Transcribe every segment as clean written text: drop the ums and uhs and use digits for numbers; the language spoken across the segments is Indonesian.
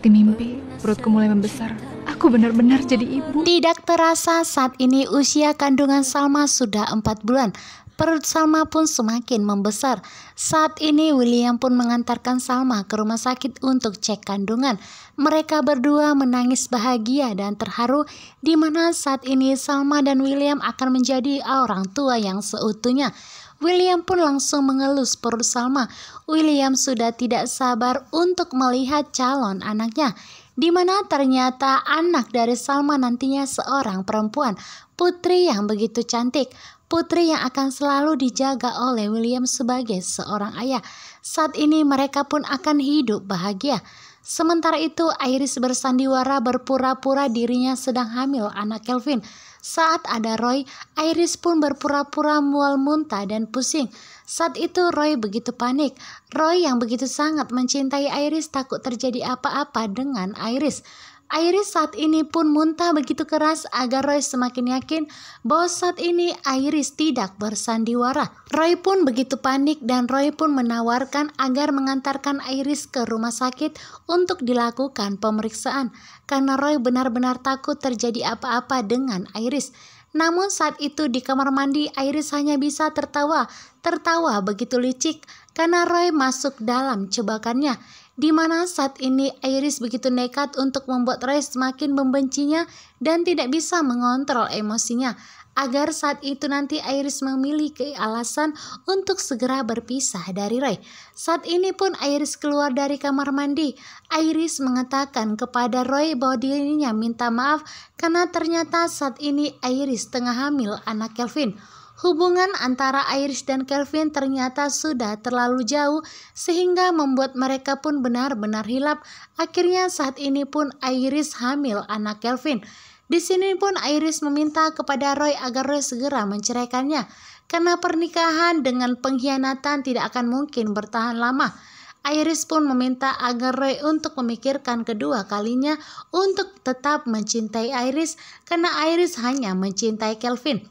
seperti mimpi, perutku mulai membesar. Aku benar-benar jadi ibu. Tidak terasa saat ini usia kandungan Salma sudah 4 bulan. Perut Salma pun semakin membesar. Saat ini William pun mengantarkan Salma ke rumah sakit untuk cek kandungan. Mereka berdua menangis bahagia dan terharu, di mana saat ini Salma dan William akan menjadi orang tua yang seutuhnya. William pun langsung mengelus perut Salma. William sudah tidak sabar untuk melihat calon anaknya, di mana ternyata anak dari Salma nantinya seorang perempuan, putri yang begitu cantik, putri yang akan selalu dijaga oleh William sebagai seorang ayah. Saat ini mereka pun akan hidup bahagia. Sementara itu Iris bersandiwara berpura-pura dirinya sedang hamil anak Kelvin. Saat ada Roy, Iris pun berpura-pura mual muntah dan pusing. Saat itu Roy begitu panik. Roy yang begitu sangat mencintai Iris takut terjadi apa-apa dengan Iris. Iris saat ini pun muntah begitu keras agar Roy semakin yakin bahwa saat ini Iris tidak bersandiwara. Roy pun begitu panik dan Roy pun menawarkan agar mengantarkan Iris ke rumah sakit untuk dilakukan pemeriksaan, karena Roy benar-benar takut terjadi apa-apa dengan Iris. Namun saat itu di kamar mandi Iris hanya bisa tertawa begitu licik karena Roy masuk dalam jebakannya, di mana saat ini Iris begitu nekat untuk membuat Roy semakin membencinya dan tidak bisa mengontrol emosinya, agar saat itu nanti Iris memiliki alasan untuk segera berpisah dari Roy. Saat ini pun Iris keluar dari kamar mandi. Iris mengatakan kepada Roy bahwa dirinya minta maaf karena ternyata saat ini Iris tengah hamil anak Kelvin. Hubungan antara Iris dan Kelvin ternyata sudah terlalu jauh sehingga membuat mereka pun benar-benar hilap. Akhirnya saat ini pun Iris hamil anak Kelvin. Di sini pun Iris meminta kepada Roy agar Roy segera menceraikannya, karena pernikahan dengan pengkhianatan tidak akan mungkin bertahan lama. Iris pun meminta agar Roy untuk memikirkan kedua kalinya untuk tetap mencintai Iris, karena Iris hanya mencintai Kelvin.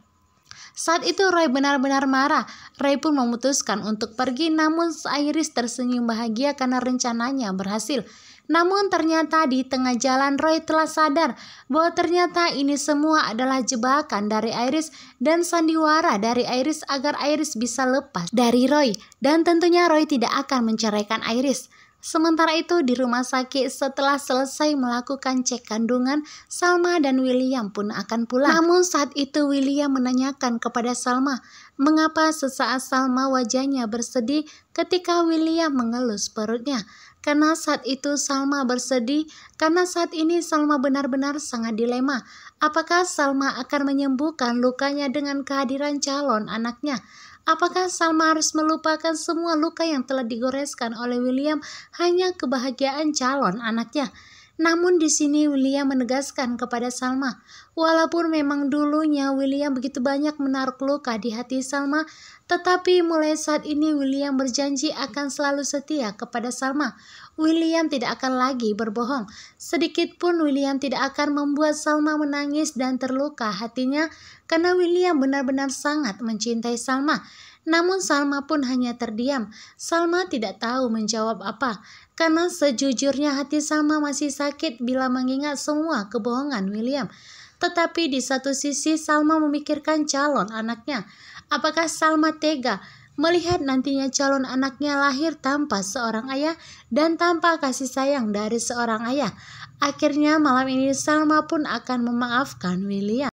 Saat itu Roy benar-benar marah. Roy pun memutuskan untuk pergi, namun Iris tersenyum bahagia karena rencananya berhasil. Namun ternyata di tengah jalan Roy telah sadar bahwa ternyata ini semua adalah jebakan dari Iris dan sandiwara dari Iris agar Iris bisa lepas dari Roy. Dan tentunya Roy tidak akan menceraikan Iris. Sementara itu di rumah sakit setelah selesai melakukan cek kandungan, Salma dan William pun akan pulang. Namun saat itu William menanyakan kepada Salma, mengapa sesaat Salma wajahnya bersedih ketika William mengelus perutnya. Karena saat itu Salma bersedih, karena saat ini Salma benar-benar sangat dilema. Apakah Salma akan menyembuhkan lukanya dengan kehadiran calon anaknya? Apakah Salma harus melupakan semua luka yang telah digoreskan oleh William hanya kebahagiaan calon anaknya? Namun di sini William menegaskan kepada Salma, walaupun memang dulunya William begitu banyak menaruh luka di hati Salma, tetapi mulai saat ini William berjanji akan selalu setia kepada Salma. William tidak akan lagi berbohong. Sedikit pun William tidak akan membuat Salma menangis dan terluka hatinya, karena William benar-benar sangat mencintai Salma. Namun Salma pun hanya terdiam. Salma tidak tahu menjawab apa, karena sejujurnya hati Salma masih sakit bila mengingat semua kebohongan William. Tetapi di satu sisi Salma memikirkan calon anaknya. Apakah Salma tega melihat nantinya calon anaknya lahir tanpa seorang ayah dan tanpa kasih sayang dari seorang ayah? Akhirnya malam ini Salma pun akan memaafkan William.